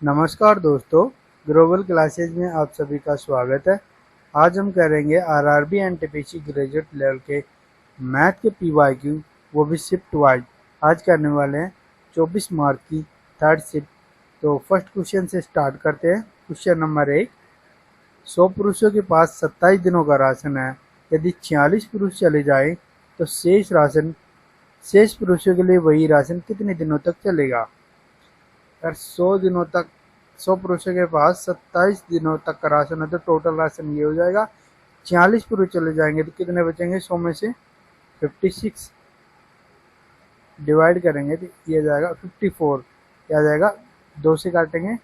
नमस्कार दोस्तों, global classes में आप सभी का स्वागत है। आज हम करेंगे आरआरबी एनटीपीसी ग्रेजुएट लेवल के मैथ के पीवाईक्यू, वो भी शिफ्ट वाइज। आज करने वाले हैं 24 मार्क की थर्ड शिफ्ट। तो फर्स्ट क्वेश्चन से स्टार्ट करते हैं। क्वेश्चन नंबर 1, 100 पुरुषों के पास 27 दिनों का राशन है। यदि 46 पुरुष चले जाएं तो शेष पुरुषों के लिए वही राशन कितने दिनों तक चलेगा। अगर 100 पुरुषों के पास 27 दिनों तक का राशन है तो टोटल राशन ये हो जाएगा। 46 पुरुष चले जाएंगे तो कितने बचेंगे, 100 में से 56 डिवाइड करेंगे तो ये जाएगा 54। क्या जाएगा, 2 से काटेंगे,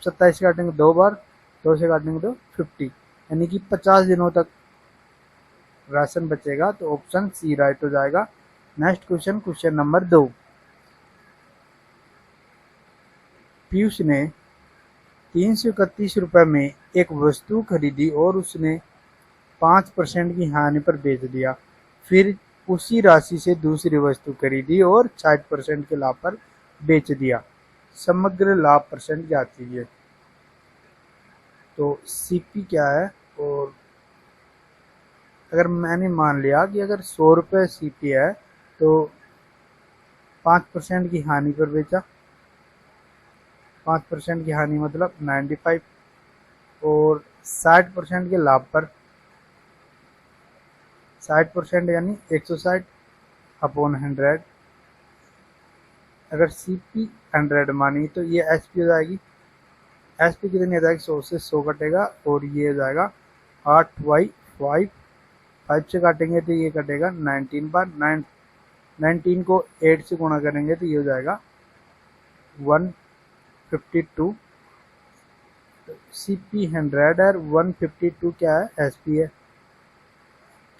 27 काटेंगे 2 बार, 2 से काटेंगे तो 50, यानी कि 50 दिनों तक राशन बचेगा। तो ऑप्शन सी राइट हो जाएगा। Next question, question number 2, Piyush ने 331 रुपये में एक वस्तु खरीदी और उसने 5% की हानि पर बेच दिया। फिर उसी राशि से दूसरी वस्तु खरीदी और 60% के लाभ पर बेच दिया। समग्र लाभ परसेंट ज्ञात कीजिए। तो सीपी क्या है, और अगर मैंने मान लिया कि अगर 100 रुपये सीपी है तो 5% की हानि पर बेचा, 5% की हानि मतलब 95, और 60% के लाभ पर 60% यानी 160 अपॉन 100। अगर सीपी 100 मानी तो ये एसपी हो जाएगी। एसपी कितनी हो जाएगी, 100 से 100 कटेगा और ये हो जाएगा 8/5। 5 से काटेंगे तो ये कटेगा 19 बार। 19 को 8 से गुणा करेंगे तो ये हो जाएगा 152। सीपी 100 है, 152 क्या है, एसपी है।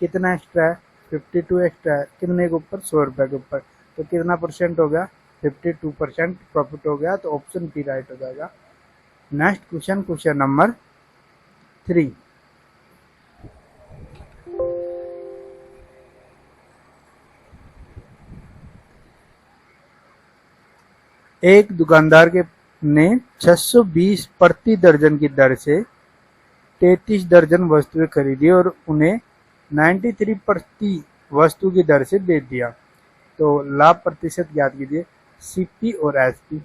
कितना एक्स्ट्रा है, 52 एक्स्ट्रा है। कितने के ऊपर, 100 रुपये के ऊपर। तो कितना परसेंट हो गया, 52% प्रॉफिट हो गया। तो ऑप्शन बी राइट हो जाएगा। नेक्स्ट क्वेश्चन, क्वेश्चन नंबर 3, एक दुकानदार के ने 620 प्रति दर्जन की दर से 33 दर्जन वस्तुएं खरीदी और उन्हें 93 प्रति वस्तु की दर से बेच दिया। तो लाभ प्रतिशत ज्ञात कीजिए। सीपी और एसपी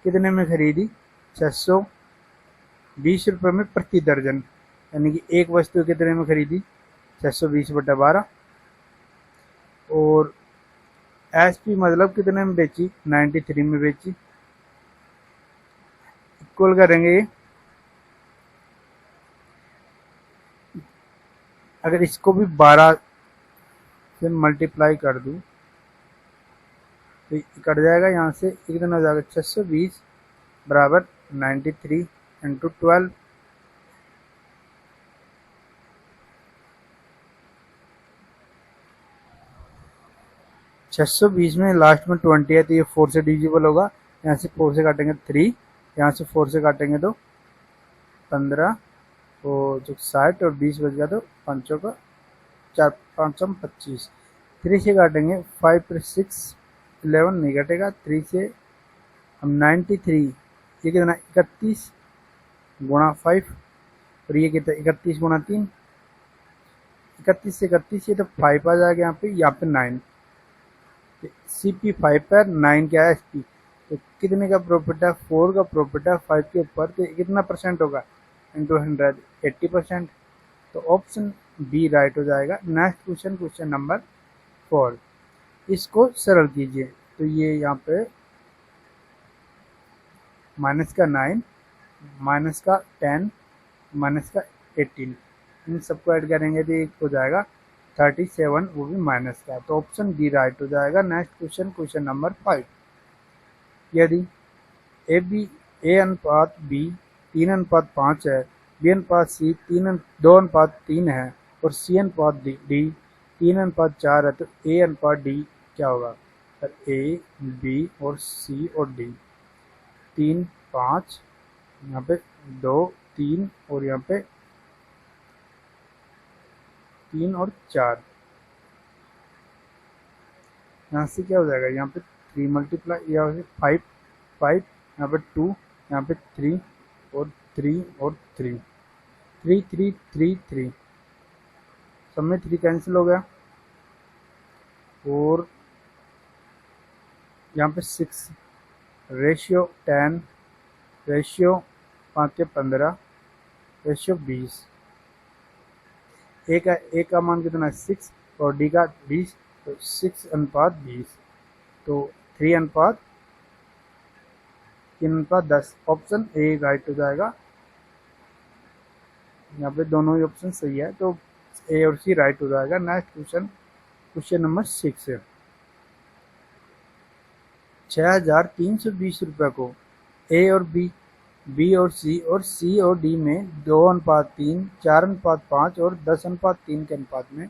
कितने में खरीदी, 620 रुपये में प्रति दर्जन, यानी कि एक वस्तु कितने में खरीदी, 620/12। और एसपी मतलब कितने में बेची, 93 में बेची। इक्वल करेंगे, अगर इसको भी 12 से मल्टीप्लाई कर दूं तो कट जाएगा। यहाँ से कितना हो जाएगा, 620 बराबर 93 इंटू 12। छः सौ बीस में लास्ट में 20 है तो ये 4 से डिविजिबल होगा। यहाँ से 4 से काटेंगे 3, यहाँ से 4 से काटेंगे तो 15, और जो 60 और 20 बच गया तो 5 का 4 5 25। 3 से काटेंगे, 5 पर 6 11 नहीं कटेगा। 3 से हम 93, ये कितना 31 गुणा 5, और ये कितना 31 गुणा 3, 31 से 31 ये तो 5 आ जाएगा। यहाँ पे 9, सीपी 5 पर 9 क्या है, एसपी। तो कितने का प्रॉफिट है, 4 का प्रॉफिट है 5 के ऊपर। तो कितना परसेंट होगा, इंटू 100, 80%। तो ऑप्शन बी राइट हो जाएगा। नेक्स्ट क्वेश्चन, क्वेश्चन नंबर 4, इसको सरल कीजिए। तो ये यहाँ पे माइनस का 9, माइनस का 10, माइनस का 18, इन सबको ऐड करेंगे तो एक हो जाएगा 37, वो भी माइनस का। तो ऑप्शन डी राइट हो जाएगा। नेक्स्ट क्वेश्चन, क्वेश्चन नंबर 5, यदि ए अनुपात बी 3:5 है, बी अनुपात सी 2:3 है और सी अनुपात डी 3:4 है, तो ए अनुपात डी क्या होगा। ए, बी और सी और डी 3 5, यहाँ पे 2 3 और यहाँ पे 3 और 4। यहाँ से क्या हो जाएगा, यहाँ पे 3 मल्टीप्लाई, यहाँ से 5 यहाँ पे 2, यहाँ पे 3 और 3 और 3, 3 3 3 3, सब में 3 कैंसिल हो गया। और यहाँ पे 6, रेशियो 10, रेशियो 5 के 15, रेशियो 20। ए का मान कितना है 6 और डी का 20, तो 6:20, तो 3:10। ऑप्शन ए राइट हो जाएगा। यहाँ पे दोनों ही ऑप्शन सही है, तो ए और सी राइट हो जाएगा। नेक्स्ट क्वेश्चन, क्वेश्चन नंबर 6 है। 6,320 रुपये को ए और बी और सी और डी में 2:3, 4:5 और 10:3 के अनुपात में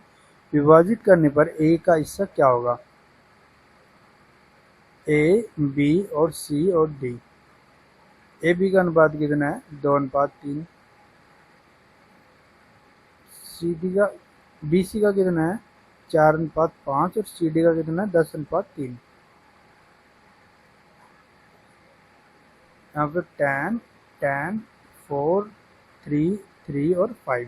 विभाजित करने पर ए का हिस्सा क्या होगा? ए, बी और सी और डी। ए बी का अनुपात कितना है? 2:3। बी सी का कितना है? 4:5 और सी डी का कितना है? 10:3। यहाँ पे 10, 10, 4, 3, 3 और 5।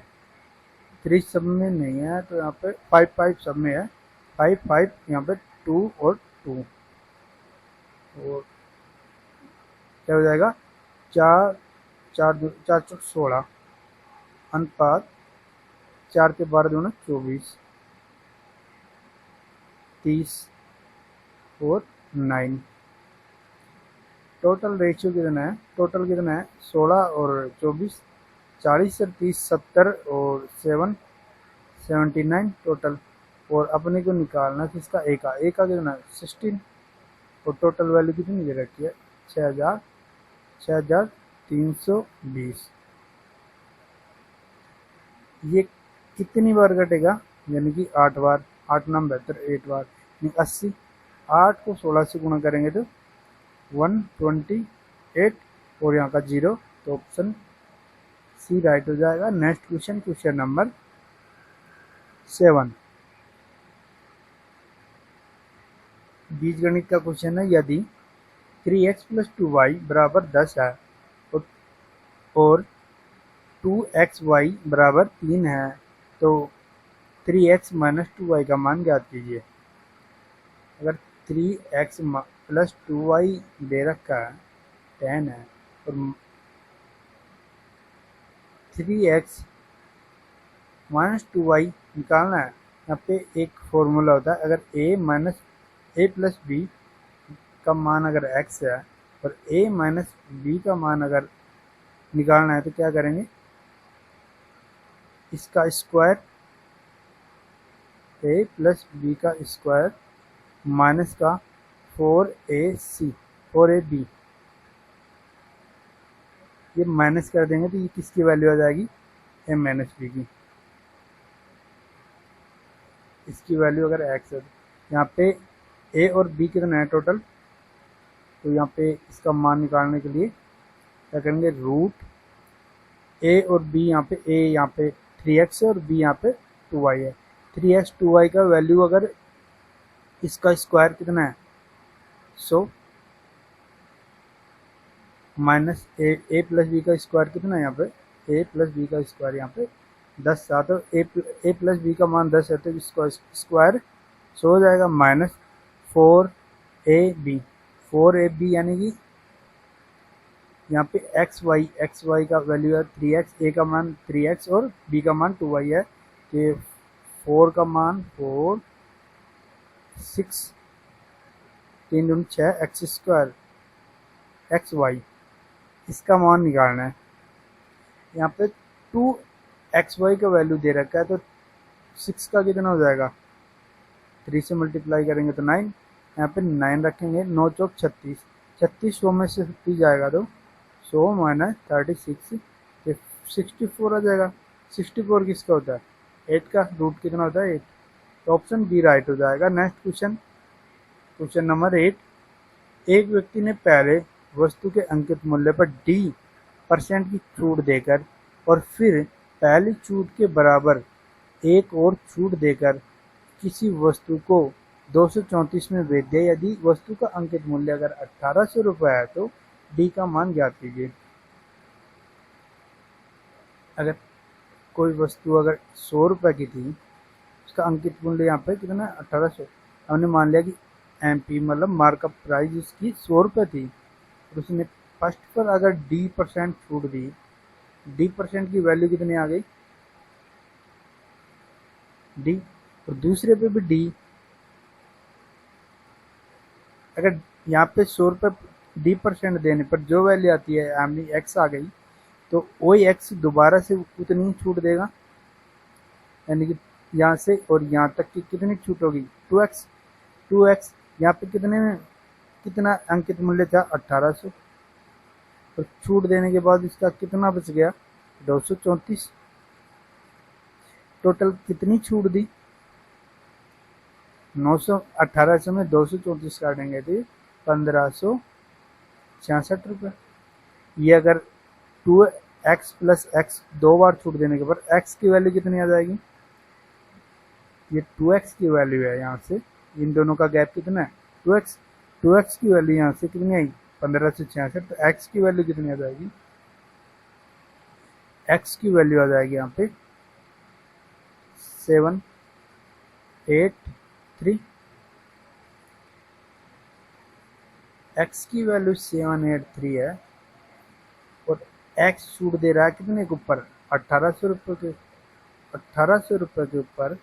3 सब में नहीं है, तो यहाँ पे 5 5 सब में है। 5 5, यहाँ पे 2 और 2, और क्या हो जाएगा? 4 4 4 चौक 16, अनुपात 4 के 12 दूना 24, 30 और 9। टोटल रेशियो कितना है? टोटल कितना है? 16 और 24, 40 और 30, 70 और 7, 79 टोटल। और अपने को निकालना किसका? ए का कितना है? 16। और टोटल वैल्यू कितनी दे रखी है? 6,320। ये कितनी बार कटेगा? यानी कि 8 बार। 8 नाम बेहतर 8 बार, 80। 8 को 16 से गुणा करेंगे तो 128, और यहाँ का 0, तो ऑप्शन सी राइट हो जाएगा। Next question, question number 7। बीजगणित का क्वेश्चन है। यदि 3x + 2y बराबर 10 है और 2xy बराबर 3 है, तो 3x - 2y का मान ज्ञात कीजिए। अगर 3x + 2y दे रखा है, 10 है, और 3x - 2y निकालना है। यहाँ पे एक फॉर्मूला होता है, अगर a + b का मान अगर x है और a - b का मान अगर निकालना है, तो क्या करेंगे? इसका स्क्वायर, a + b का स्क्वायर माइनस का 4ab, ये माइनस कर देंगे तो ये किसकी वैल्यू आ जाएगी? a - b की। इसकी वैल्यू अगर x है, यहाँ पे a और b कितना है टोटल, तो यहाँ पे इसका मान निकालने के लिए क्या करेंगे? रूट a और b, यहाँ पे a यहाँ पे 3x है और b यहाँ पे 2y है। 3x 2y का वैल्यू अगर इसका स्क्वायर कितना है? 100 माइनस a + b का स्क्वायर कितना है? यहाँ पे a + b का स्क्वायर यहाँ पे 10 था, तो a + b का मान 10 है, तो इसका स्क्वायर 100 हो जाएगा, माइनस 4ab यानी कि यहाँ पे xy का वैल्यू है 3x, a का मान 3x और b का मान 2y है। कि 4 का मान 4, 6, 3 दूनी 6, x² xy, इसका मान निकालना है। यहाँ पे 2xy का वैल्यू दे रखा है, तो 6 का कितना हो जाएगा? 3 से मल्टीप्लाई करेंगे तो 9, यहाँ पे 9 रखेंगे। 9 चौक 36, 36 100 में से 50 जाएगा, तो 100 - 36, 64 आ जाएगा। 64 किसका होता है? 8 का। रूट कितना होता है? 8, तो ऑप्शन बी राइट हो जाएगा। Next question, question number 8। एक व्यक्ति ने पहले वस्तु के अंकित मूल्य पर D% की छूट देकर और फिर पहली छूट के बराबर एक और छूट देकर किसी वस्तु को 234 में बेच दिया। यदि वस्तु का अंकित मूल्य अगर 1800 रुपये है, तो डी का मान ज्ञात कीजिए। अगर कोई वस्तु अगर 100 रुपये की थी, उसका अंकित मूल्य यहाँ पे कितना 1800। हमने मान लिया कि MP मतलब मार्कअप प्राइस उसकी 100 रुपये थी, और उसने फर्स्ट पर अगर D% छूट दी, D% की वैल्यू कितनी आ गई D, और दूसरे पे भी D। अगर यहाँ पे 100 रुपये D% देने पर जो वैल्यू आती है यानी X आ गई, तो वही X दोबारा से उतनी ही छूट देगा, यानी कि यहाँ से और यहाँ तक की कितनी छूट होगी 2x। 2x यहाँ पे कितना अंकित मूल्य था 1800, और छूट देने के बाद इसका कितना बच गया 234। टोटल कितनी छूट दी 900। 1800 में 234 काटेंगे तो 1566 रुपये। ये अगर 2x प्लस x 2 बार छूट देने के बाद x की वैल्यू कितनी आ जाएगी, ये 2x की वैल्यू है। यहाँ से इन दोनों का गैप कितना है 2x। 2x की वैल्यू यहाँ से कितनी आई 1566, तो x की वैल्यू कितनी आ जाएगी, x की वैल्यू आ जाएगी यहाँ पे 783। x की वैल्यू 783 है, और x छूट दे रहा है कितने के ऊपर 1800 रुपये के। 1800 रुपये के ऊपर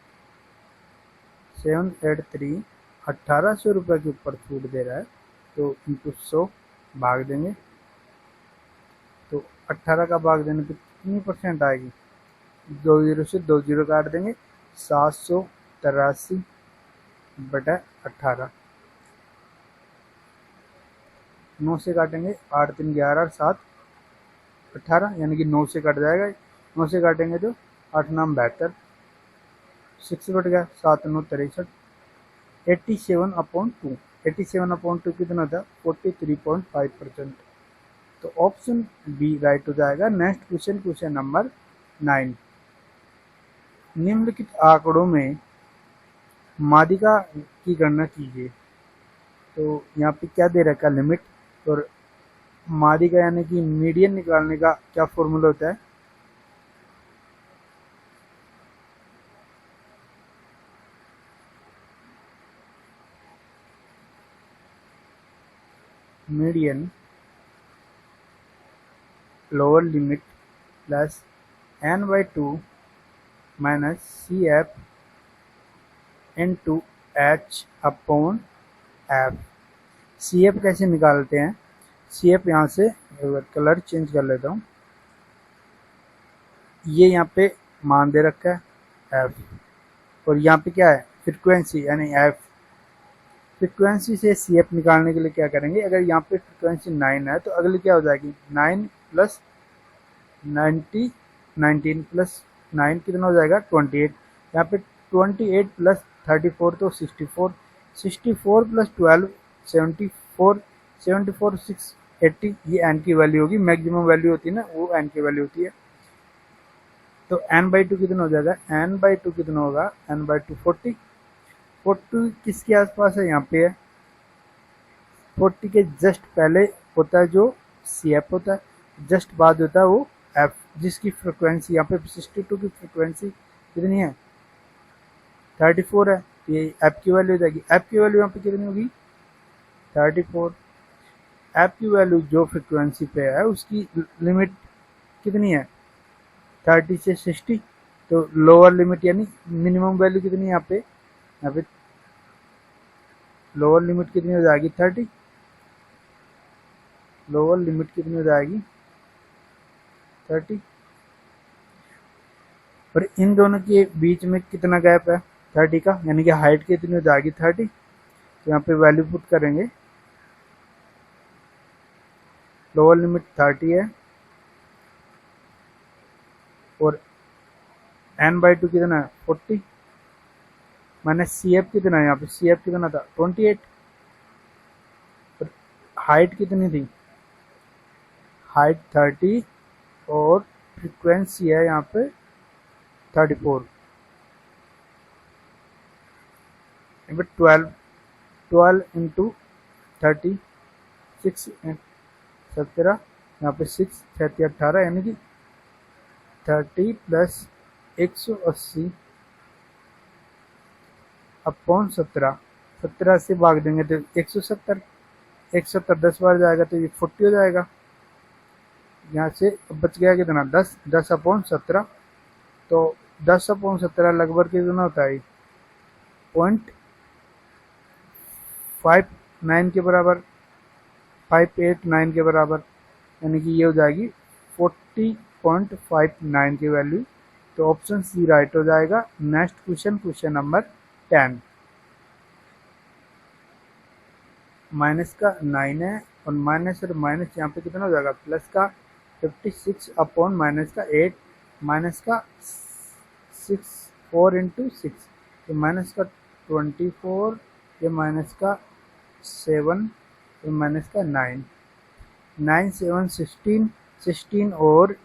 783 1800 रुपये के ऊपर छूट दे रहा है, तो इनको 100 भाग देंगे, तो 18 का भाग देने पे कितनी % आएगी, 2 जीरो से 2 जीरो काट देंगे, 783/18। 9 से काटेंगे 8 3 11 और 7 18, यानी कि 9 से कट जाएगा। 9 से काटेंगे तो 8 9 72, 6 कट गया, 7 9 63। 87/2, 87/2 कितना था 43.5%। तो ऑप्शन बी राइट हो जाएगा। Next question, question number 9। निम्नलिखित आंकड़ों में माध्यिका की गणना कीजिए। तो यहाँ पे क्या दे रखा है लिमिट, और माध्यिका यानी कि मीडियन निकालने का क्या फॉर्मूला होता है, median lower limit plus n/2 minus CF into H/F। CF कैसे निकालते हैं, CF यहाँ से कलर चेंज कर लेता हूँ, ये यहाँ पे मान दे रखा है F, और यहाँ पे क्या है फ्रीक्वेंसी यानी F। फ्रीक्वेंसी से CF निकालने के लिए क्या करेंगे, अगर यहाँ पे फ्रीक्वेंसी 9 है तो अगली क्या हो जाएगी 9 प्लस 90 19 प्लस 9 कितना हो जाएगा 28। यहाँ पे 28 प्लस 34 तो 64, 64 प्लस 12 74, 74 6 80, ये n की वैल्यू होगी, मैक्सिमम वैल्यू होती है ना वो n की वैल्यू होती है। तो n/2 कितना हो जाएगा, n/2 कितना होगा n/2 40। 40 किसके आसपास है, यहाँ पे है 40 के जस्ट पहले होता है जो CF होता है, जस्ट बाद होता है वो F, जिसकी फ्रिक्वेंसी यहाँ पे 62 की फ्रिक्वेंसी कितनी है 34 है, ये F की वैल्यू हो जाएगी। F की वैल्यू यहाँ पे कितनी होगी 34। F की वैल्यू जो फ्रिक्वेंसी पे है उसकी लिमिट कितनी है 30 से 60, तो लोअर लिमिट यानी मिनिमम वैल्यू कितनी है यहाँ पे लोअर लिमिट कितनी हो जाएगी 30, लोअर लिमिट कितनी हो जाएगी 30, और इन दोनों के बीच में कितना गैप है 30 का, यानी कि हाइट कितनी हो जाएगी 30। तो यहाँ पे वैल्यू पुट करेंगे, लोअर लिमिट 30 है, और n/2 कितना है 40, माइनस CF कितना है, यहाँ पे CF कितना था 28, और हाइट कितनी थी हाइट 30, और फ्रीक्वेंसी है यहाँ पे 34। 12 12 इंटू 30 6 17, यहाँ पे 6 6 18 यानी कि 30 प्लस 180 अपॉन 17, 17 से भाग देंगे तो 170, 170 10 बार जाएगा तो ये 40 हो जाएगा। यहाँ से बच गया कितना 10, 10 अपॉन 17, तो 10 अपॉन 17 लगभग कितना होता है 0.59 के बराबर, 589 के बराबर, यानी कि ये हो जाएगी 40.59 की वैल्यू। तो ऑप्शन सी राइट हो जाएगा। Next question, question number 10। Minus का 9 है और माइनस यहाँ पे कितना हो जाएगा प्लस का 56 अपॉन माइनस का 8, माइनस का 6 4 इंटू 6, तो माइनस का 24, ये माइनस का 7, ये माइनस का 9, 9 7 16, 16 और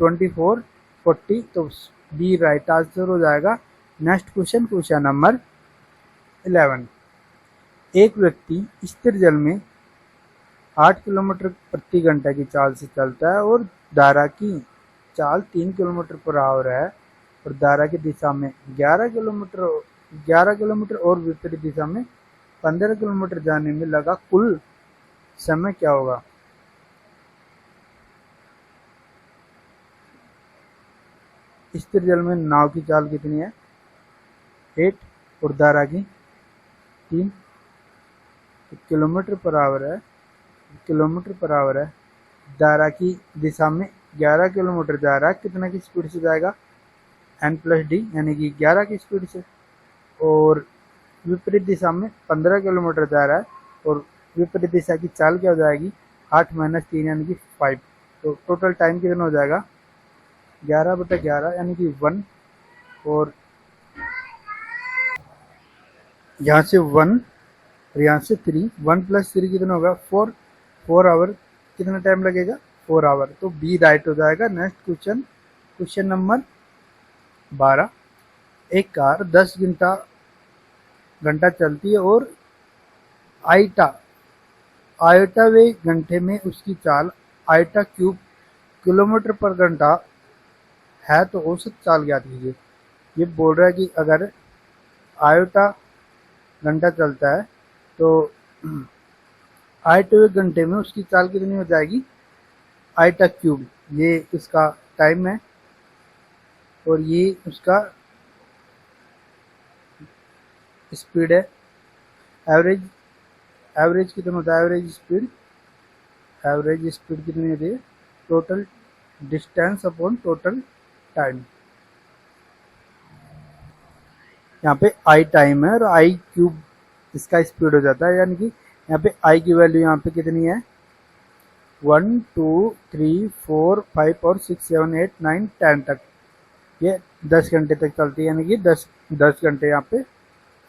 24 40, तो बी राइट आंसर हो जाएगा। Next question, question number 11। एक व्यक्ति स्थिर जल में 8 किलोमीटर प्रति घंटा की चाल से चलता है और धारा की चाल 3 किलोमीटर पर आवर है और धारा की दिशा में 11 किलोमीटर और विपरीत दिशा में 15 किलोमीटर जाने में लगा कुल समय क्या होगा। स्थिर जल में नाव की चाल कितनी है 8 और धारा की 3, किलोमीटर पर आवर है, किलोमीटर पर आवर है, धारा की दिशा में 11 किलोमीटर जा रहा है, कितना की स्पीड से जाएगा n+d यानी कि 11 की स्पीड से, और विपरीत दिशा में 15 किलोमीटर जा रहा है और विपरीत दिशा की चाल क्या हो जाएगी 8 - 3 यानी कि 5, तो टोटल टाइम कितना हो जाएगा 11/11 यानी कि 1, और यहाँ से 1 और यहाँ से 3, 1 + 3 कितना होगा 4, 4 आवर, कितना टाइम लगेगा 4 आवर, तो बी राइट हो जाएगा। Next question, question number 12। एक कार 10 घंटा चलती है और आयोटावे घंटे में उसकी चाल आयोटा क्यूब किलोमीटर पर घंटा है, तो औसत चाल ज्ञात कीजिए। ये बोल रहा है कि अगर आयोटा घंटा चलता है तो आयोटावे घंटे में उसकी चाल कितनी हो जाएगी आयोटा क्यूब, ये इसका टाइम है और ये उसका स्पीड है। एवरेज कितना होता है एवरेज स्पीड कितनी होती है total distance upon total time. यहाँ पे आई टाइम है और आई क्यूब इसका स्पीड हो जाता है, यानी कि यहाँ पे आई की वैल्यू यहाँ पे कितनी है 1 2 3 4 5 और 6 7 8 9 10 तक, ये 10 घंटे तक चलती है, यानी कि 10 घंटे यहाँ पे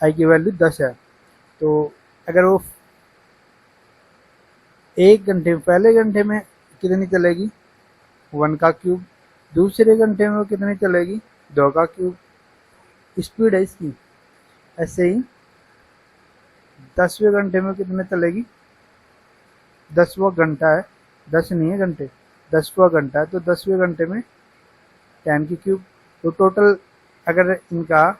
आई की वैल्यू 10 है। तो अगर वो एक घंटे में पहले घंटे में कितनी चलेगी 1 का क्यूब, दूसरे घंटे में वो कितनी चलेगी 2 का क्यूब, स्पीड है इसकी। ऐसे ही 10वें घंटे में कितने चलेगी 10वां घंटा है, 10 नहीं है घंटे, 10वां घंटा है, तो 10वें घंटे में 10 की क्यूब। तो टोटल अगर इनका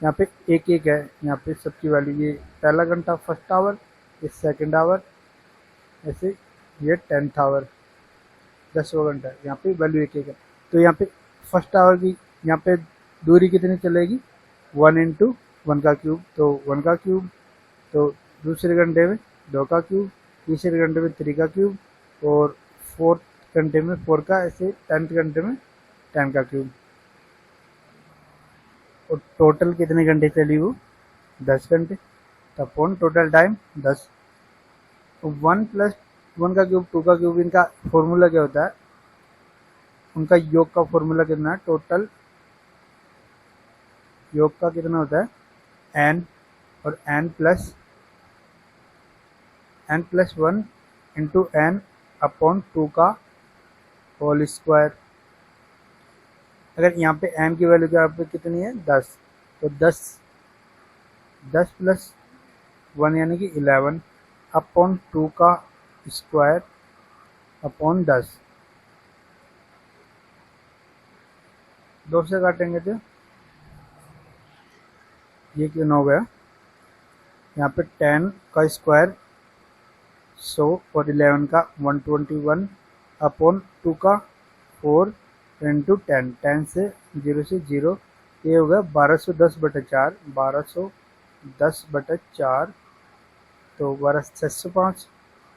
यहाँ पे एक एक है, यहाँ पे सबकी वैल्यू, ये पहला घंटा फर्स्ट आवर, ये सेकंड आवर, ऐसे ये 10th आवर 10वां घंटा, यहाँ पे वैल्यू एक एक है। तो यहाँ पे फर्स्ट आवर की यहाँ पे दूरी कितनी चलेगी 1 × 1 का क्यूब, तो 1 का क्यूब, तो दूसरे घंटे में 2 का क्यूब, तीसरे घंटे में 3 का क्यूब, और 4th घंटे में 4 का, ऐसे 10th घंटे में 10 का क्यूब। और टोटल कितने घंटे चली वो 10 घंटे, अपॉन टोटल टाइम 10। 1 + 1 का क्यूब 2 का क्यूब, इनका फॉर्मूला क्या होता है, उनका योग का फॉर्मूला कितना है, टोटल योग का कितना होता है n, और n + 1 × n अपॉन 2 का होल स्क्वायर। अगर यहाँ पे n की वैल्यू क्या पे कितनी है 10, तो 10 + 1 यानी कि 11 अपॉन 2 का स्क्वायर अपॉन 10। 2 से काटेंगे तो ये कितना हो गया, यहाँ पे 10 का स्क्वायर 100 और 11 का 121 अपॉन 2 का 4 इंटू 10, 10 से 0 से 0, ये हो गया 1210/4, 1210/4, तो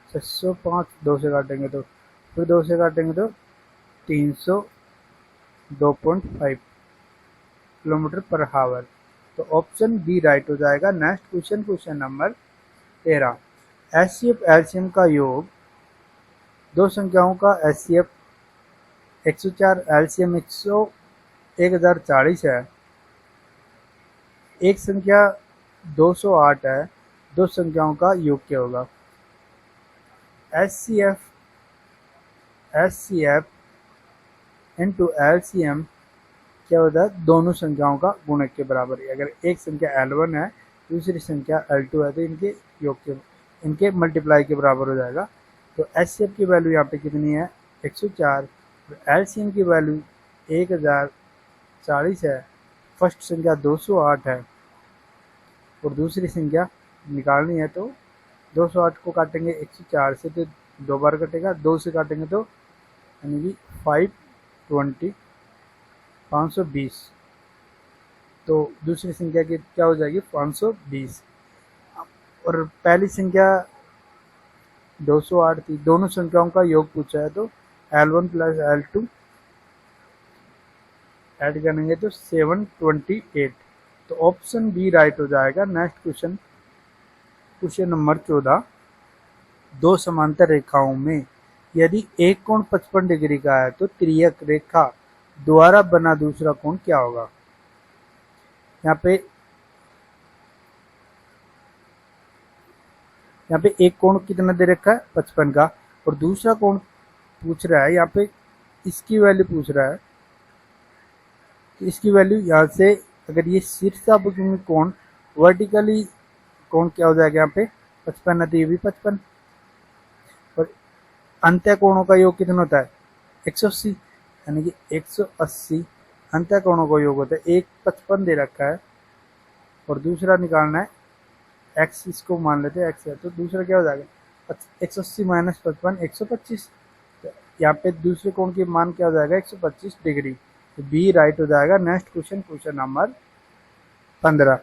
605, 2 से काटेंगे तो, फिर 2 से काटेंगे तो 302.5 किलोमीटर पर हावर। तो ऑप्शन बी राइट हो जाएगा। Next question, question number 13। HCF LCM का योग, दो संख्याओं का एचसीएफ 104, एलसीएम 1040 है, एक संख्या 208 है, दो संख्याओं का योग क्या होगा? एचसीएफ इंटू एलसीएम क्या होता है? दोनों संख्याओं का गुणक के बराबर है। अगर एक संख्या L1 है, दूसरी संख्या L2 है, तो इनके योग के, इनके मल्टीप्लाई के बराबर हो जाएगा। तो एचसीएफ की वैल्यू यहाँ पे कितनी है? 104। एलसीएम की वैल्यू 1040 है, फर्स्ट संख्या 208 है और दूसरी संख्या निकालनी है, तो 208 को काटेंगे 104 से तो 2 बार कटेगा, 2 से काटेंगे तो यानी कि 520, तो दूसरी संख्या की क्या हो जाएगी? 520। और पहली संख्या 208 थी, दोनों संख्याओं का योग पूछा है, तो L1 प्लस L2 ऐड करेंगे तो 728, तो ऑप्शन बी राइट हो जाएगा। Next question, question number 14। दो समांतर रेखाओं में यदि एक कोण 55 डिग्री का है तो त्रियक रेखा द्वारा बना दूसरा कोण क्या होगा? यहाँ पे एक कोण कितना दे रखा है? 55 का, और दूसरा कोण पूछ रहा है, यहाँ पे इसकी वैल्यू पूछ रहा है, तो इसकी वैल्यू यहाँ से, अगर ये शीर्षाभिमुखी कोण, वर्टिकली कोण क्या हो जाएगा? यहाँ पे 55 है तो ये भी 55, और अंत्य कोणों का योग कितना होता है? 180, यानी कि 180 अंत्य कोणों का योग होता है। एक 55 दे रखा है और दूसरा निकालना है x, इसको मान लेते हैं x है, तो दूसरा क्या हो जाएगा? 180 माइनस 55 125, यहाँ पे दूसरे कोण की मान क्या हो जाएगा? 125 डिग्री, तो बी राइट हो जाएगा। Next question, question number 15।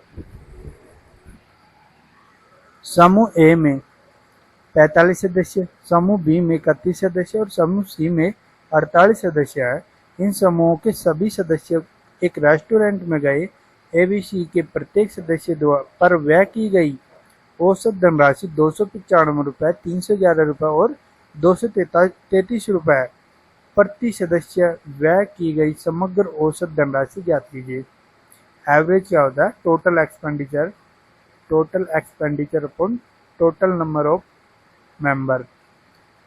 समूह ए में 45 सदस्य, समूह बी में 31 सदस्य और समूह सी में 48 सदस्य है। इन समूहों के सभी सदस्य एक रेस्टोरेंट में गए। एबीसी के प्रत्येक सदस्य पर व्यय की गई औसत धनराशि 295 रुपये, 311 रुपये और 233 रुपये प्रति सदस्य व्यय की गई समग्र औसत धनराशि ज्ञात कीजिए। एवरेज क्या होता है? Total expenditure upon total number of member.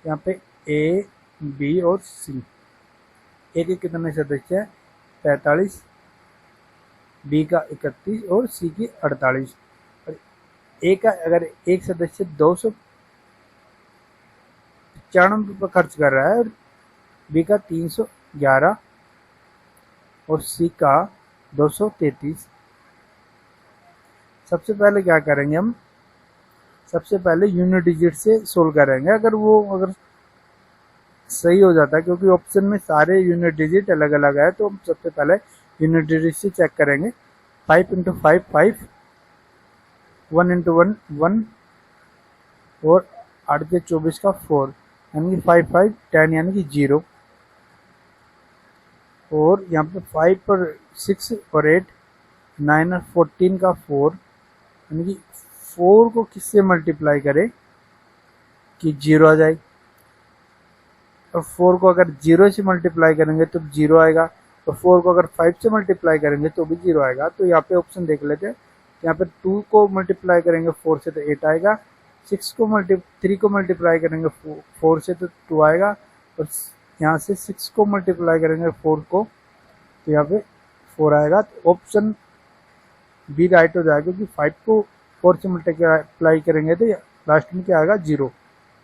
यहाँ पे ए, बी और सी, ए के कितने सदस्य हैं? 45, बी का 31 और सी की 48। और ए का अगर एक सदस्य 295 रुपये खर्च कर रहा है और बी का 311 और सी का 233, सबसे पहले क्या करेंगे हम? सबसे पहले यूनिट डिजिट से सोल्व करेंगे। अगर सही हो जाता है, क्योंकि ऑप्शन में सारे यूनिट डिजिट अलग अलग है, तो हम सबसे पहले यूनिट डिजिट से चेक करेंगे। 5 इंटू 5 5, 1 इंटू 1 1 और 8 के 24 का 4, यानी कि 5 5 10, यानी कि 0। और यहाँ पे 5 पर 6 और 8 9 और 14 का 4, यानी कि 4 को किससे मल्टीप्लाई करें कि 0 आ जाए, और 4 को अगर 0 से मल्टीप्लाई करेंगे तो 0 आएगा, और 4 को अगर 5 से मल्टीप्लाई करेंगे तो भी 0 आएगा। तो यहाँ पे ऑप्शन देख लेते हैं। यहाँ पे 2 को मल्टीप्लाई करेंगे 4 से तो 8 आएगा, 3 को मल्टीप्लाई करेंगे 4 से तो 2 आएगा, और यहाँ से 6 को मल्टीप्लाई करेंगे 4 को, तो यहाँ पे 4 आएगा। तो ऑप्शन बी राइट हो जाएगा, क्योंकि 5 को 4 से मल्टीप्लाई करेंगे तो लास्ट में क्या आएगा? 0।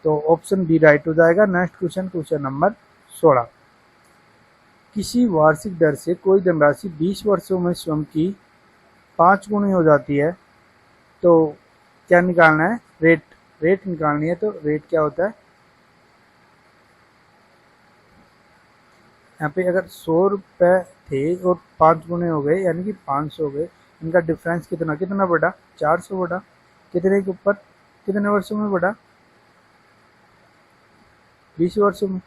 तो ऑप्शन बी राइट हो जाएगा। Next question, question number 16। किसी वार्षिक दर से कोई धनराशि 20 वर्षों में स्वयं की 5 गुनी हो जाती है, तो क्या निकालना है? रेट निकालनी है। तो रेट क्या होता है? यहाँ पे अगर 100 रुपये थे और 5 गुने हो गए यानी कि 500 हो गए, इनका डिफरेंस कितना बढ़ा? 400 बढ़ा। कितने के ऊपर? कितने वर्षों में बढ़ा? 20 वर्षों में।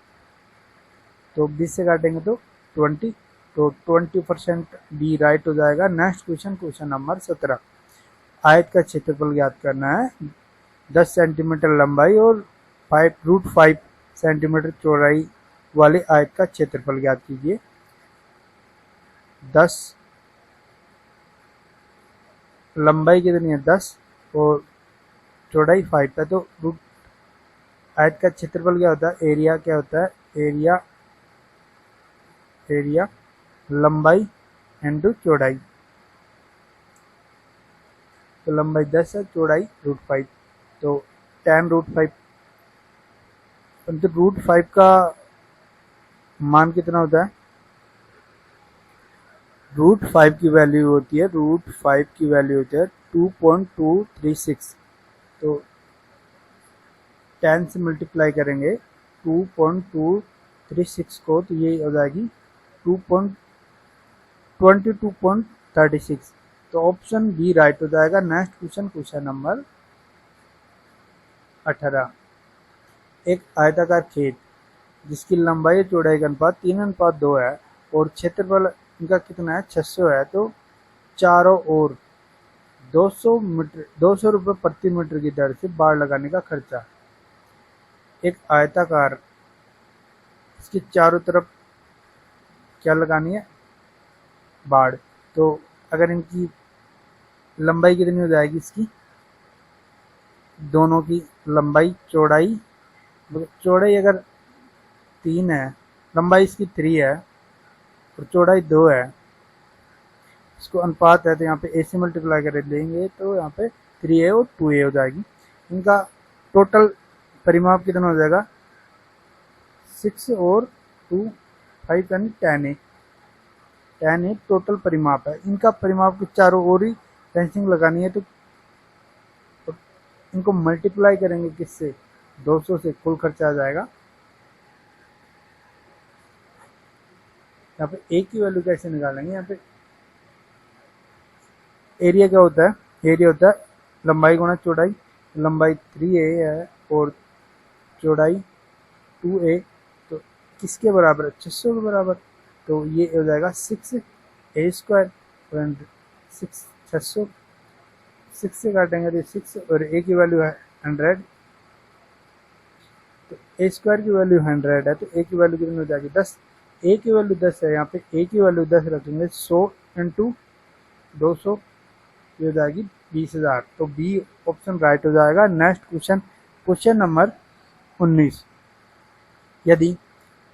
तो 20 से काटेंगे तो 20, तो 20% बी राइट हो जाएगा। Next question, question number 17। आयत का क्षेत्रफल ज्ञात करना है। 10 सेंटीमीटर लंबाई और 5 सेंटीमीटर चौड़ाई वाले आयत का क्षेत्रफल ज्ञात कीजिए। 10 लंबाई कितनी है? 10 और चौड़ाई 5 है। तो रूट आयत का क्षेत्रफल क्या होता है? एरिया क्या होता है? एरिया लंबाई इंटू चौड़ाई। तो लंबाई 10 है, चौड़ाई √5, तो tan√5। परंतु √5 का मान कितना होता है? √5 की वैल्यू होती है 2.236। तो 10 से मल्टीप्लाई करेंगे 2.236 को, तो ये हो जाएगी 22.36। तो ऑप्शन बी राइट हो जाएगा। Next question, question number 18। एक आयताकार खेत जिसकी लंबाई और चौड़ाई का अनुपात 3:2 है और क्षेत्रफल इनका कितना है? 600 है। तो चारों ओर 200 रुपये प्रति मीटर की दर से बाड़ लगाने का खर्चा। एक आयताकार, इसके चारों तरफ क्या लगानी है? बाड़। तो अगर इनकी लंबाई कितनी हो जाएगी? इसकी दोनों की लंबाई चौड़ाई अगर 3 है, लंबाई इसकी 3 है और चौड़ाई 2 है, इसको अनुपात है तो यहाँ पे ए से मल्टीप्लाई कर देंगे तो यहाँ पे 3a और 2a हो जाएगी। इनका टोटल परिमाप कितना हो जाएगा? 6 और 2 5 यानी 10a टोटल परिमाप है। इनका परिमाप के चारों ओर ही फेंसिंग लगानी है, तो इनको मल्टीप्लाई करेंगे किससे? 200 से। कुल खर्चा आ जाएगा। यहाँ पे ए की वैल्यू कैसे निकालेंगे? यहाँ पे एरिया क्या होता है? एरिया होता है लंबाई गुणा चौड़ाई। लंबाई 3a है और चौड़ाई 2a, तो किसके बराबर है? 600 के बराबर। तो ये हो जाएगा 6a² 600। 6 से काटेंगे तो 6 और a की वैल्यू है 100, तो a² की वैल्यू 100 है, तो a की वैल्यू कितनी हो जाएगी? 10। a की वैल्यू 10 है, यहाँ पे a की वैल्यू 10 रखेंगे। 100 × 200 हो जाएगी 20,000। तो बी ऑप्शन राइट हो जाएगा। Next question, question number 19। यदि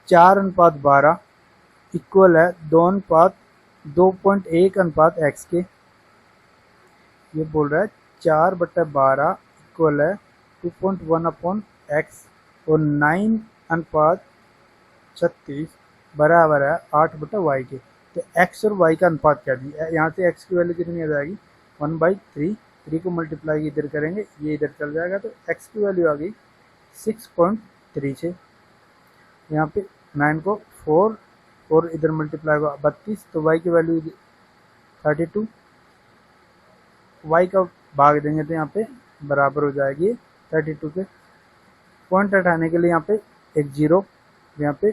4:12 इक्वल है 2.1 x के, ये बोल रहा है 4/12 इक्वल है 2.1/x और 9:36 बराबर है 8/y के, तो x और y का अनुपात क्या दिया? यहाँ से x की वैल्यू कितनी आ जाएगी? 1/3। 3 को मल्टीप्लाई इधर करेंगे, ये इधर चल जाएगा, तो x की वैल्यू आ गई 6.36। यहाँ पे 9 को 4 और इधर मल्टीप्लाई हुआ 32, तो y की वैल्यू 32। y का भाग देंगे तो यहाँ पे बराबर हो जाएगी 32 के। पॉइंट हटाने के लिए यहाँ पे एक 0, यहाँ पे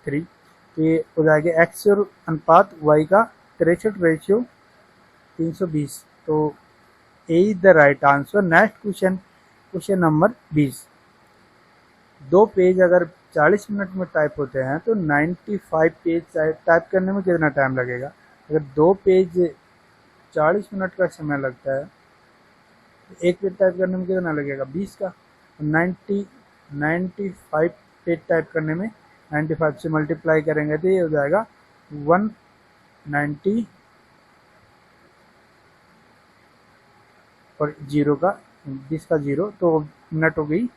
3, तो ये हो जाएगा x और अनुपात y का 63:320। तो A is the right answer. Next question, question number 20। 2 page अगर 40 मिनट में टाइप होते हैं तो 95 पेज टाइप करने में कितना टाइम लगेगा? अगर 2 पेज 40 मिनट का समय लगता है, एक पेज टाइप करने में कितना लगेगा? 20 का। 95 पेज टाइप करने में 95 से मल्टीप्लाई करेंगे तो ये हो जाएगा 190 और 0 का 20 का 0, तो मिनट हो गई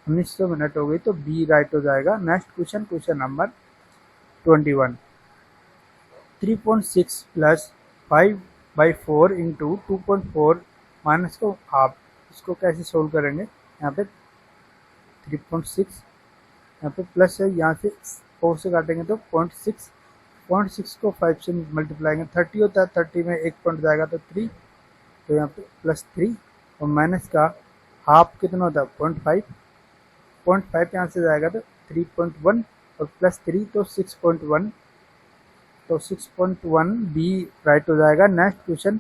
1900 मिनट हो गई, तो बी राइट हो जाएगा। Next question, question number 21। 3.6 plus 5/4 into 2.4 minus को आप इसको कैसे सोल्व करेंगे। यहाँ पे 3.6 यहाँ पे प्लस है, यहाँ से 4 से काटेंगे तो 0.6 को 5 से मल्टीप्लाई करेंगे 30 होता है, 30 में एक पॉइंट जाएगा तो 3, तो यहाँ पे +3 और माइनस का हाफ कितना होता है 0.5 यहाँ से जाएगा तो 3.1 और +3 तो 6.1, तो 6.1 बी राइट हो जाएगा। Next question,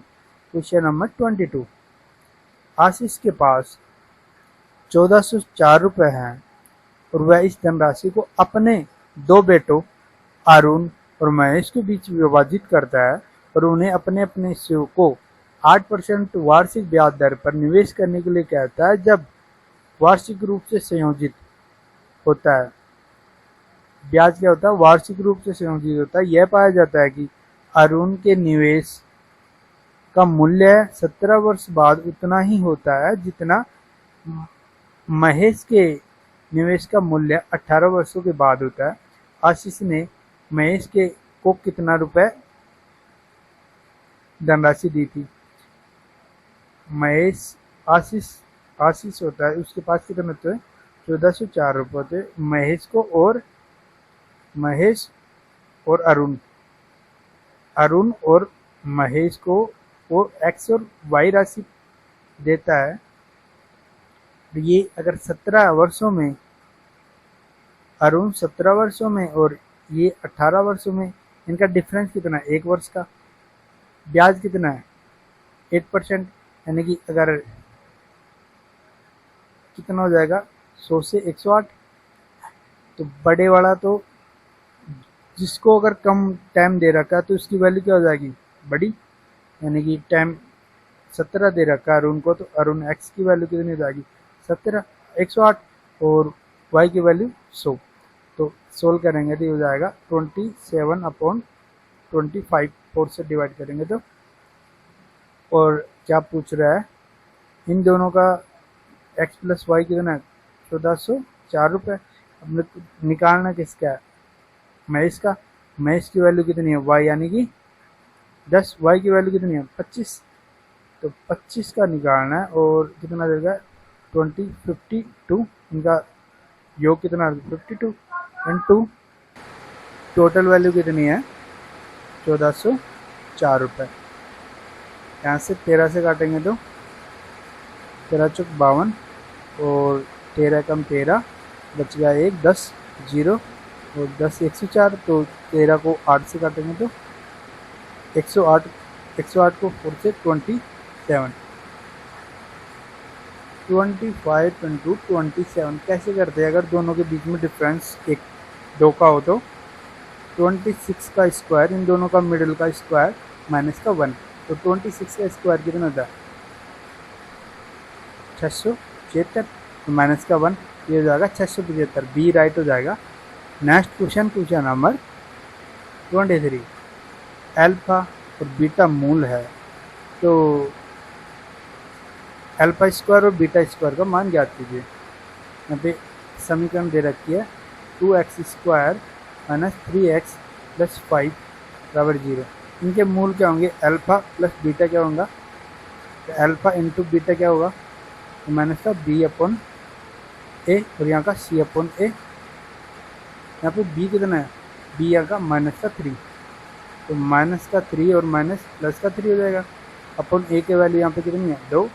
question number 22। आशीष के पास 1404 रुपये हैं और वह इस धनराशि को अपने 2 बेटों अरुण और महेश के बीच विभाजित करता है और उन्हें अपने अपने हिस्सों को 8% वार्षिक ब्याज दर पर निवेश करने के लिए कहता है। जब वार्षिक रूप से संयोजित होता है, ब्याज क्या होता है, वार्षिक रूप से संयोजित होता है, यह पाया जाता है कि अरुण के निवेश का मूल्य 17 वर्ष बाद उतना ही होता है जितना महेश के निवेश का मूल्य 18 वर्षों के बाद होता है। आशीष ने महेश को कितना रुपए धनराशि दी थी। आशीष होता है, उसके पास कितने होते हैं 1404 रुपये होते हैं। महेश और अरुण और महेश को वो एक्स और वाई राशि देता है। ये अगर 17 वर्षों में, अरुण 17 वर्षों में और ये 18 वर्षों में, इनका डिफरेंस कितना है 1 वर्ष का। ब्याज कितना है 8%, यानी कि अगर कितना हो जाएगा 100 से 108, तो बड़े वाला तो जिसको अगर कम टाइम दे रखा है तो उसकी वैल्यू क्या हो जाएगी बड़ी, यानी कि टाइम 17 दे रखा है अरुण को, तो अरुण एक्स की वैल्यू कितनी हो जाएगी 17 108 और वाई की वैल्यू 100। तो सोल्व करेंगे तो ये हो जाएगा 27/25, 4 से डिवाइड करेंगे तो। और क्या पूछ रहा है, इन दोनों का x प्लस वाई कितना है 1404 रुपये। अब निकालना किसका है महेश का। महेश की वैल्यू कितनी है y यानी कि 10, y की वैल्यू कितनी है 25, तो 25 का निकालना है और कितना देगा 52, इनका योग कितना 52 इंटू टोटल वैल्यू कितनी है 1404 रुपये। यहाँ से 13 से काटेंगे तो 13 चौक 52 और 13 कम 13 बच गया 1, 10 0 और 10 104, तो 13 को 8 से काटेंगे तो 108 को 4 से 27, 25 into 27 कैसे करते हैं। अगर दोनों के बीच में डिफरेंस 2 का हो तो 26 का स्क्वायर, इन दोनों का मिडिल का स्क्वायर माइनस का 1, तो 26 का स्क्वायर कितना होता है 675, तो माइनस का 1, ये हो जाएगा 675, बी राइट हो जाएगा। Next question, question number 23। Alpha और बीटा मूल है, तो अल्फा स्क्वायर और बीटा स्क्वायर का मान ज्ञात कीजिए। यहाँ पे समीकरण दे रखी है 2x² माइनस 3x प्लस 5 बराबर 0। इनके मूल क्या होंगे, अल्फा प्लस बीटा क्या होगा, तो अल्फा इंटू बीटा क्या होगा तो माइनस का b/a और यहाँ का c/a। यहाँ पे b कितना है, b यहाँ का माइनस का 3, तो माइनस का 3 और माइनस प्लस का 3 हो जाएगा। अपन a के वैल्यू यहाँ पे कितनी है 2।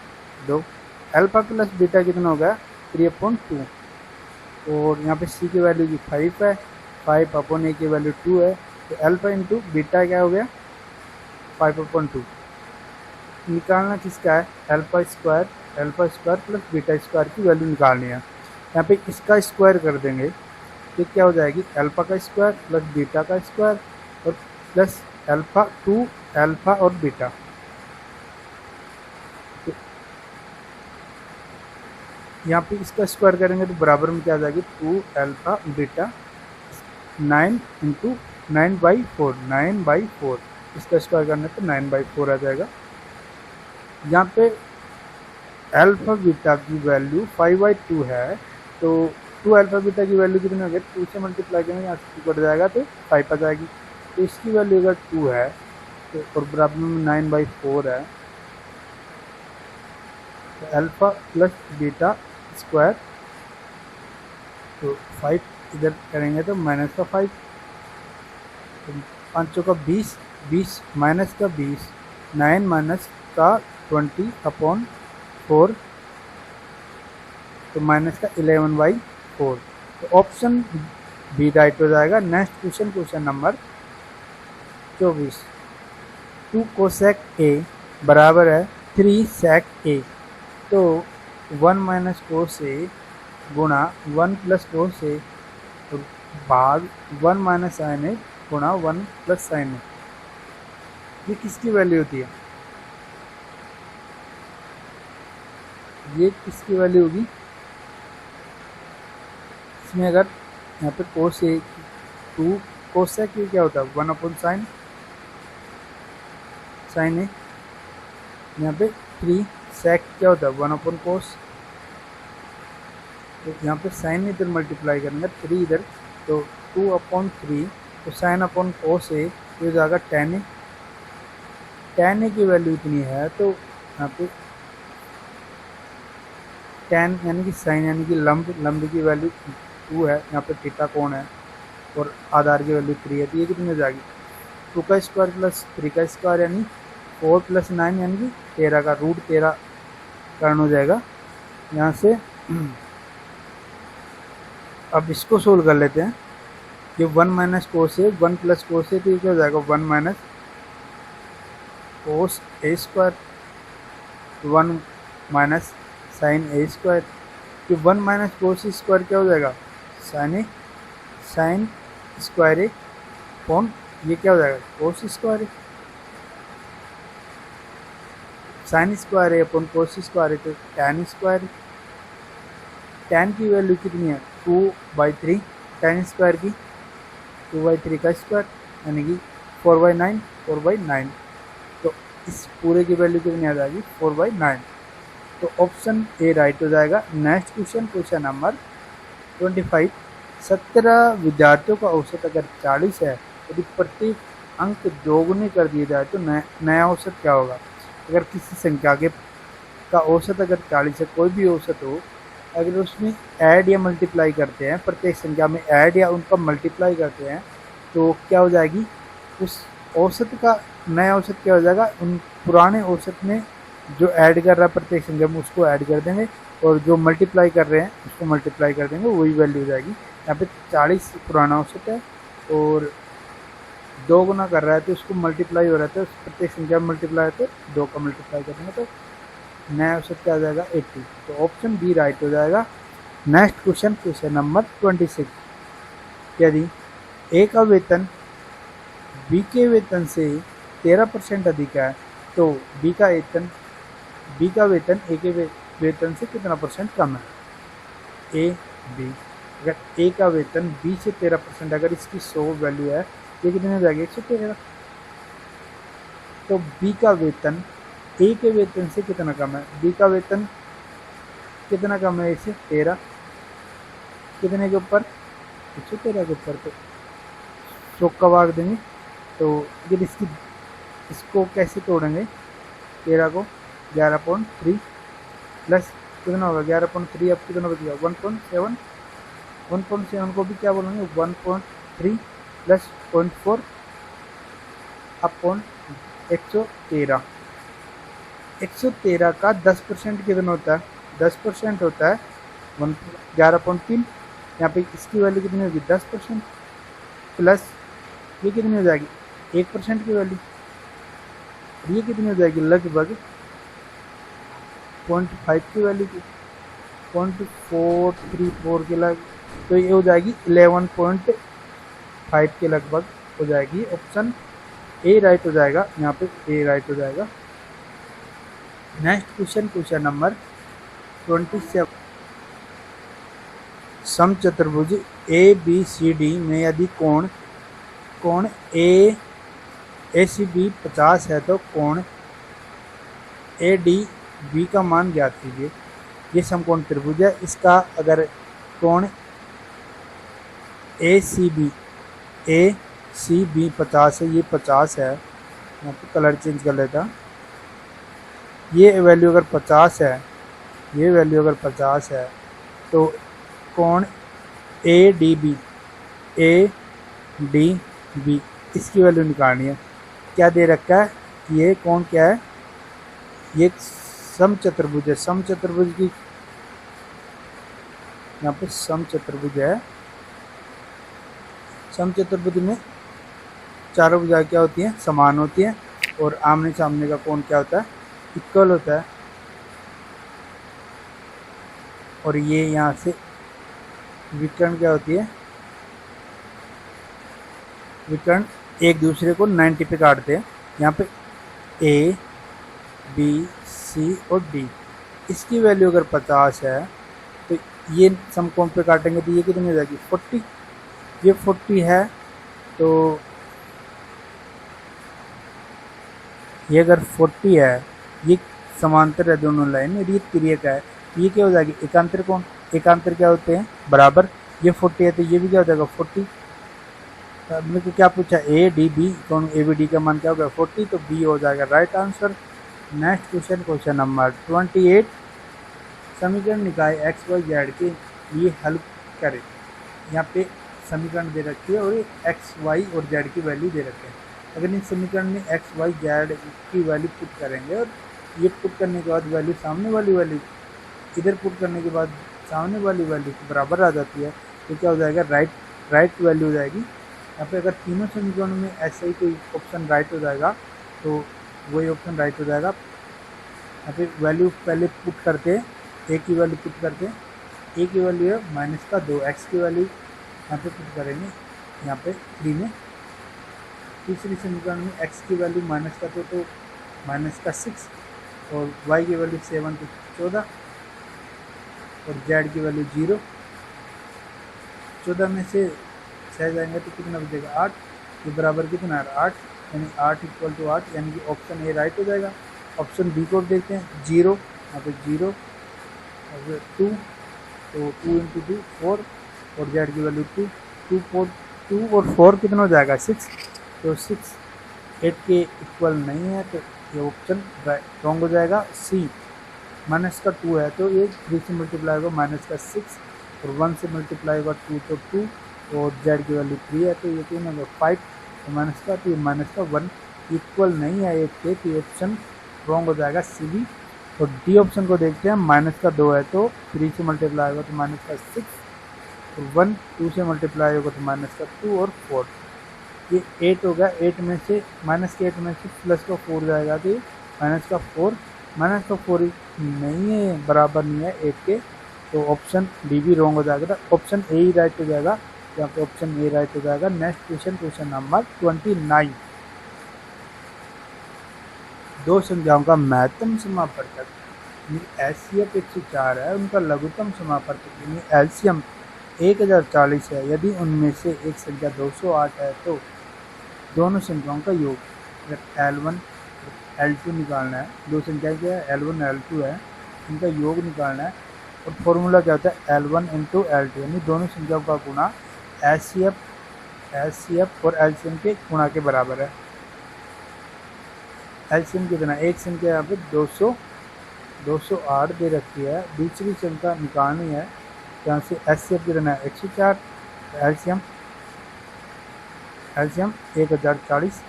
अल्फा प्लस बीटा कितना हो गया 3/2 और यहाँ पे c की वैल्यू की 5 है, 5/a की वैल्यू 2 है, तो अल्फा इंटू बीटा क्या हो गया 5/2। निकालना किसका है alpha square plus beta square की वैल्यू निकालनी है। यहाँ पे इसका स्क्वायर कर देंगे तो क्या हो जाएगी अल्फा का स्क्वायर प्लस बीटा का स्क्वायर और प्लस अल्फा 2 अल्फा और बीटा। तो यहाँ पे इसका स्क्वायर करेंगे तो बराबर में क्या आ जाएगी 2 अल्फा बीटा 9 इंटू 9/4 इसका स्क्वायर करने पे 9/4 आ जाएगा। यहाँ पे अल्फा बीटा की वैल्यू 5/2 है तो 2 अल्फा बीटा की वैल्यू कितनी होगी, 2 से मल्टीप्लाई करेंगे, यहाँ से 2 कट जाएगा तो 5 आ जाएगी। तो इसकी वैल्यू अगर 2 है तो और बराबर में 9/4 है, तो अल्फा प्लस बीटा स्क्वायर, तो 5 इधर करेंगे तो माइनस का 5, तो 5 का 20, 20 माइनस का 20, 9 माइनस का 20/4, तो माइनस का 11/4। तो ऑप्शन बी राइट हो जाएगा। Next question, question number 24। 2 cosec ए बराबर है 3 सेक ए। तो 1 माइनस कोस ए गुणा 1 प्लस कोस ए भाग 1 माइनस साइन ए गुणा 1 प्लस साइन ए, ये किसकी वैल्यू होती है? ये किसकी वैल्यू होगी? इसमें अगर यहाँ पे कोस ए 2 कोसेक ए क्या होता है 1/sin साइन ए, यहाँ पे 3 सेक क्या होता है 1/cos, तो यहाँ पे साइन इधर मल्टीप्लाई करेंगे 3 इधर, तो 2/3, तो साइन अपॉन कोस ए ये हो जाएगा tan ए। tan ए की वैल्यू इतनी है तो यहाँ पे tan यानी कि साइन यानी कि लंब की वैल्यू 2 है, यहाँ पे थीटा कोण है और आधार की वैल्यू 3 है, तो ये कितनी हो जाएगी 2 का स्क्वायर प्लस 3 का स्क्वायर यानी 4 + 9 यानी कि 13 का रूट 13 टर्न हो जाएगा यहाँ से। अब इसको सोल्व कर लेते हैं। ये 1 माइनस कोस ए 1 प्लस कोस ए, तो ये क्या हो जाएगा 1 माइनस कोस ए स्क्वायर, 1 माइनस साइन ए स्क्वायर। ये 1 माइनस कोस स्क्वायर क्या हो जाएगा साइन स्क्वायर ए अपॉन ये क्या हो जाएगा कोस स्क्वायर ए, साइन स्क्वायर ए अपॉन कोस स्क्वायर ए, तो tan स्क्वायर। tan की वैल्यू कितनी है 2/3, tan स्क्वायर की 2/3 का स्क्वायर यानी कि 4/9, तो इस पूरे की वैल्यू कितनी आ जाएगी 4/9। तो ऑप्शन ए राइट हो जाएगा। Next question, question number 25। 17 विद्यार्थियों का औसत अगर 40 है, यदि प्रत्येक अंक दोगुने कर दिए जाए तो नया औसत क्या होगा? अगर किसी संख्या के का औसत अगर 40 है, कोई भी औसत हो, अगर उसमें ऐड या मल्टीप्लाई करते हैं, प्रत्येक संख्या में ऐड या उनका मल्टीप्लाई करते हैं, तो क्या हो जाएगी उस औसत का नया औसत क्या हो जाएगा? उन पुराने औसत में जो ऐड कर रहा है प्रत्येक संख्या में उसको ऐड कर देंगे और जो मल्टीप्लाई कर रहे हैं उसको मल्टीप्लाई कर देंगे, वही वैल्यू हो जाएगी। यहाँ पे 40 पुराना औसत है और 2 गुना कर रहा है तो उसको मल्टीप्लाई हो रहा है, तो प्रत्येक संख्या में मल्टीप्लाई है तो 2 का मल्टीप्लाई कर देंगे, तो नया औसत क्या आ जाएगा 80। तो ऑप्शन बी राइट हो जाएगा। Next question, question number 26। यदि ए का वेतन बी के वेतन से 13% अधिक है, तो बी का वेतन ए के वेतन से कितना परसेंट कम है? ए बी, अगर ए का वेतन बी से 13%, अगर इसकी 100 वैल्यू है, ये कितने हो जाएगी 113। तो बी का वेतन ए के वेतन से कितना कम है? बी का वेतन कितना कम है इससे 13, कितने के ऊपर 113 के ऊपर, तो 100 का भाग देंगे। तो ये इसको कैसे तोड़ेंगे 13 को 11.3 प्लस कितना होगा 11.3, अब कितना बचेगा 1.7, 1.7 को भी क्या बोलेंगे 1.3 प्लस 0.4 अपॉन 113। 113 का 10% कितना होता है? 10% होता है 11.3। यहाँ पे इसकी वैल्यू कितनी होगी 10% प्लस ये कितनी हो जाएगी 1% की वैल्यू, ये कितनी हो जाएगी लगभग 0.5 की वैल्यू की 0.434 के लग, तो ये हो जाएगी 11.5 के लगभग हो जाएगी। ऑप्शन ए राइट हो जाएगा, यहाँ पे ए राइट हो जाएगा। Next question, question number 27। समचतुर्भुज ए बी सी डी में यदि कोण ए सी बी 50 है, तो कोण ए डी बी का मान ज्ञात कीजिए। ये समकोण त्रिभुज है, इसका अगर कोण ए सी बी 50 है, ये 50 है, यहाँ पे कलर चेंज कर लेता। ये वैल्यू अगर 50 है, ये वैल्यू अगर 50 है तो कोण ए डी बी इसकी वैल्यू निकालनी है। क्या दे रखा है, ये कोण क्या है, ये समचतुर्भुज है। समचतुर्भुज की यहाँ पे समचतुर्भुज है। समचतुर्भुज में चारों भुजाएं क्या होती हैं, समान होती हैं, और आमने सामने का कोण क्या होता है, इक्वल होता है। और ये यहाँ से विकर्ण क्या होती है, विकर्ण एक दूसरे को 90 पे काटते हैं। यहाँ पे ए बी सी और डी, इसकी वैल्यू अगर 50 है तो ये समकोण पे काटेंगे तो ये कितनी हो जाएगी, 40। ये 40 है तो ये अगर 40 है, ये समांतर है दोनों लाइन, और ये तिर्यक है, ये क्या हो जाएगी, एकांतर कोण। एकांतर क्या होते हैं, बराबर। ये 40 है तो ये भी क्या हो जाएगा, 40। मेरे को क्या पूछा, ए डी बी कोण ए बी डी का मान क्या होगा, 40, तो बी हो जाएगा right answer. Next question, question number 28। समीकरण निकाय एक्स वाई जेड के लिए हल करें। यहाँ पे समीकरण दे रखी है और ये एक्स वाई और जेड की वैल्यू दे रखे हैं। अगर इन समीकरण में एक्स वाई जेड की वैल्यू पुट करेंगे और ये पुट करने के बाद वैल्यू सामने वाली वैल्यू इधर पुट करने के बाद सामने वाली वैल्यू के बराबर आ जाती है, तो क्या हो जाएगा, राइट वैल्यू हो जाएगी। यहाँ पे अगर तीनों समीकरणों में ऐसा ही कोई ऑप्शन राइट हो जाएगा तो वही ऑप्शन राइट हो जाएगा। यहाँ पे वैल्यू पहले पुट करते हैं, ए की वैल्यू पुट करते हैं। ए की वैल्यू है -2, एक्स की वैल्यू यहाँ पे पुट करेंगे, यहाँ पे 3 में। तीसरी समीकरण में एक्स की वैल्यू -2 तो -6, और वाई की वैल्यू 7 तो 14, और जेड की वैल्यू 0। 14 में से 6 जाएंगे तो कितना बचेगा, 8। ये बराबर कितना है, 8, यानी 8 = 8, यानी कि ऑप्शन ए राइट हो जाएगा। ऑप्शन बी को देखते हैं, 0, यहाँ पे 0 और 2, तो 2 × 2 4, और जेड की वैल्यू 2 और 4 कितना हो जाएगा, 6, तो 6 8 के इक्वल नहीं है, तो ये ऑप्शन रॉन्ग हो जाएगा। सी -2 है तो ये 3 से मल्टीप्लाई होगा -6, और 1 से मल्टीप्लाई होगा 2 तो 2, और जेड की वैल्यू 3 है तो ये कितना होगा, 5, तो -1 इक्वल नहीं है 8 के, तो ये ऑप्शन रॉन्ग हो जाएगा, सी बी। और डी ऑप्शन को देखते हैं, -2 है तो 3 से मल्टीप्लाई होगा तो -6, और 1 2 से मल्टीप्लाई होगा तो -2 और 4, ये 8 होगा। 8 में से -8 में से प्लस का 4 जाएगा तो ये -4 नहीं है, बराबर नहीं है 8 के, तो ऑप्शन डी भी रॉन्ग हो जाएगा, तो ऑप्शन ए ही राइट हो जाएगा। यहाँ पे ऑप्शन ए राइट हो जाएगा। Next question, question number 29। दो संख्याओं का महत्तम समापवर्तक एचसीएफ 104 है, उनका लघुत्तम समापवर्तक यानी एलसीएम 1040 है। यदि उनमें से एक संख्या 208 है तो दोनों संख्याओं का योग, अगर L1 L2 निकालना है, दो संख्या क्या है, L1 L2 है, इनका योग निकालना है, और फॉर्मूला क्या होता है, L1 × L2, यानी दोनों संख्याओं का गुणा एचसीएफ और एलसीएम के गुणा के बराबर है। एलसीएम कितना, एक संख्या यहाँ पे 208 दे रखी है, दूसरी संख्या निकालनी है, यहाँ से एचसीएफ कितना है 104, एलसीएम 1040।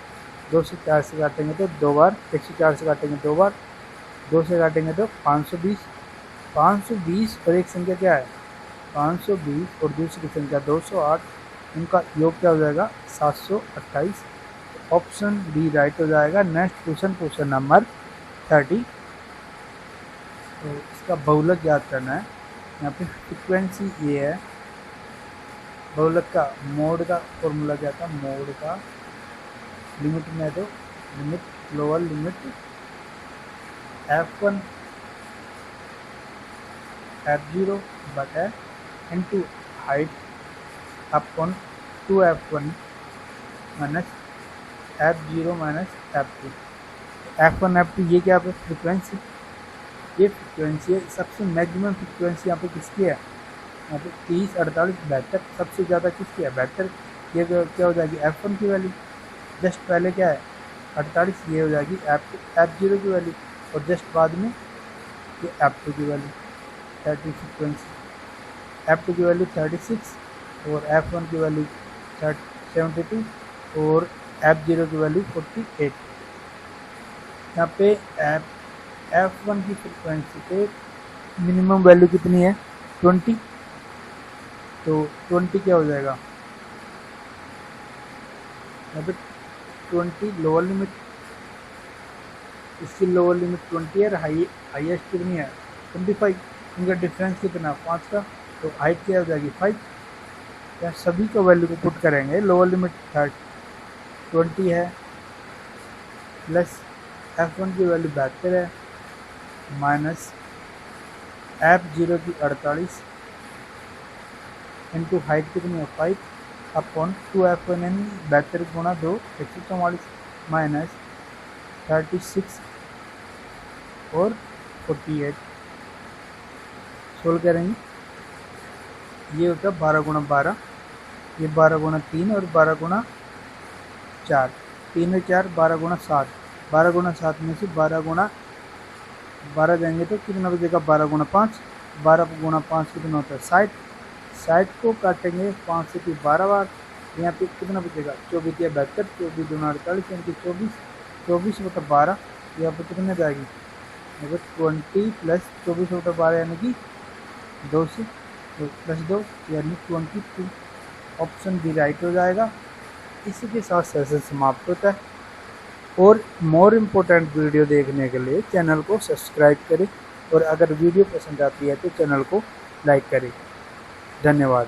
2 से 4 से काटेंगे तो 2 बार, 104 से काटेंगे 2 बार, 2 से काटेंगे तो 520 और एक संख्या क्या है 520 और दूसरी संख्या 208, उनका योग क्या हो जाएगा 728। ऑप्शन डी राइट हो जाएगा। Next question, question number 30। तो इसका बहुलक याद करना है। यहाँ पे फ्रीक्वेंसी ये है, बहुलक का मोड का फॉर्मूला क्या था, मोड का लिमिट में तो limit lower limit f1 f0 बटा into height upon 2f1 minus f0 minus f2। f1 f2 ये क्या फ्रीक्वेंसी, ये फ्रीक्वेंसी है। सबसे मैक्सिमम फ्रीक्वेंसी यहाँ पे किसकी है, यहाँ पे 30, 48, 72 सबसे ज़्यादा किसकी है 72। ये क्या हो जाएगी F1 की वैल्यू। जस्ट पहले क्या है 48, ये हो जाएगी F0 की वैल्यू, और जस्ट बाद में ये F2 की वैल्यू 30 सीक्वेंस। F2 की वैल्यू 36 और F1 की वैल्यू 72 और F0 की वैल्यू 48। यहाँ पे F1 की फ्रिक्वेंसी पे मिनिमम वैल्यू कितनी है 20, तो 20 क्या हो जाएगा यहाँ पे 20 लोअर लिमिट, इसकी लोअर लिमिट 20 है, हाईएस्ट कितनी है 25। इनका डिफरेंस कितना 5 का, तो हाइट क्या हो जाएगी 5। या सभी का वैल्यू को पुट करेंगे, लोअर लिमिट 20 है प्लस F1 की वैल्यू 72 है माइनस F0 की 48 इंटू हाइट कितनी है 5 अपॉन 2F1 यानी 72 गुणा 2 144 माइनस 36 और 48 सोल्व करेंगे। ये होता है 12 गुणा 12, ये 12 गुणा 3 और 12 गुणा 4, 3 और 4 12 गुणा 7, 12 गुणा 7 में से 12 गुणा 12 देंगे तो कितना बचेगा 12 गुणा 5, 12 गुणा 5 कितना होता है 60, 60 को काटेंगे 5 से 12 बार, यहाँ पे कितना बचेगा 24 या 72, 24 गुणा 48 यानी कि 24/12, यहाँ पर कितने जाएगी 20 प्लस 24/12 यानी कि 2 से प्लस 2 यानी 22। ऑप्शन बी राइट हो जाएगा। इसी के साथ सेशन समाप्त होता है। और मोर इम्पोर्टेंट वीडियो देखने के लिए चैनल को सब्सक्राइब करें, और अगर वीडियो पसंद आती है तो चैनल को लाइक करें। धन्यवाद।